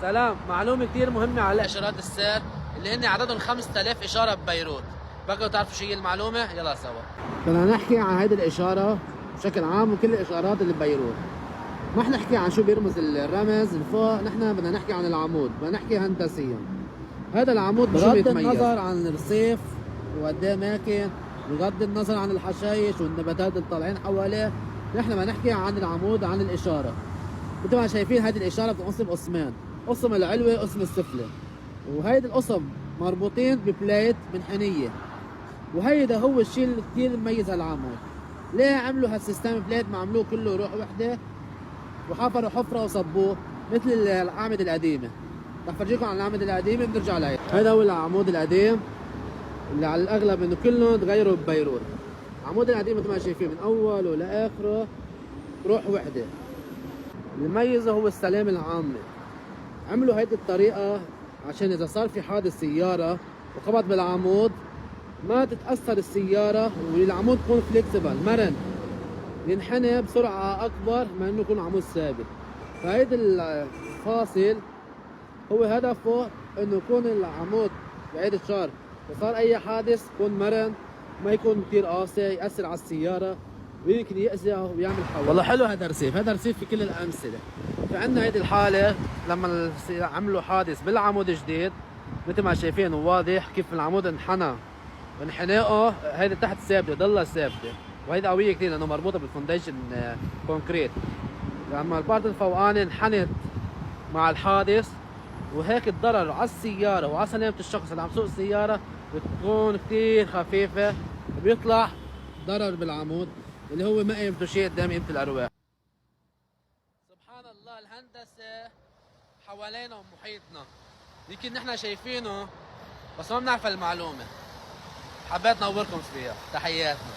سلام، معلومة كتير مهمة على إشارات السير اللي هن عددهم 5000 إشارة ببيروت. بقوا تعرفوا شو هي المعلومة؟ يلا سوا. بدنا نحكي عن هيدي الإشارة بشكل عام وكل الإشارات اللي ببيروت. ما حنحكي عن شو بيرمز الرمز اللي فوق، نحن بدنا نحكي عن العمود، بدنا نحكي هندسيا. هذا العمود بشو بيتميز؟ بغض النظر عن الرصيف وقد ايه ماكن، بغض النظر عن الحشايش والنباتات اللي طالعين حواليه، نحن بدنا نحكي عن العمود، عن الإشارة. مثل ما شايفين هذه الإشارة بتنقسم قسمين، قسم العلوي وقسم السفلي. وهيدي القسم مربوطين ببلايت منحنية، وهيدا هو الشيء اللي كثير مميز هالعمود. ليه عملوا هالسيستم بليد؟ ما عملوه كله روح وحده وحفروا حفره وصبوه مثل الاعمده القديمه. رح فرجيكم عن الاعمده القديمه بنرجع لها. هذا هو العمود القديم اللي على الاغلب انه كلهم تغيروا ببيروت. العمود القديم مثل ما شايفين من اوله لاخره روح وحده. المميزه هو السلامه العامه. عملوا هيدي الطريقه عشان اذا صار في حادث سياره وخبط بالعمود ما تتأثر السيارة، والعمود يكون فليكسبل مرن، ينحني بسرعة أكبر ما إنه يكون عمود ثابت. فهيدا الفاصل هو هدفه إنه يكون العمود بعيد الشر وصار أي حادث يكون مرن، ما يكون كثير قاسي يأثر على السيارة ويمكن يأذيها ويعمل حوادث. والله حلو هذا رصيف، هذا رصيف في كل الأمثلة. فعندنا هيدي الحالة لما عملوا حادث بالعمود الجديد مثل ما شايفين واضح كيف العمود انحنى. انحناءه هيدي تحت ثابته ضلها ثابته، وهيدي قويه كثير لانه مربوطه بالفونديشن كونكريت. لما البارت الفوقاني انحنت مع الحادث، وهيك الضرر على السياره وعلى سلامه الشخص اللي عم يسوق السياره بتكون كثير خفيفه، وبيطلع ضرر بالعمود اللي هو ما قيمته شيء قدام قيمه الارواح. سبحان الله، الهندسه حوالينا ومحيطنا يمكن نحن شايفينه بس ما بنعرف المعلومه. حبيت نوركم فيها. تحياتنا.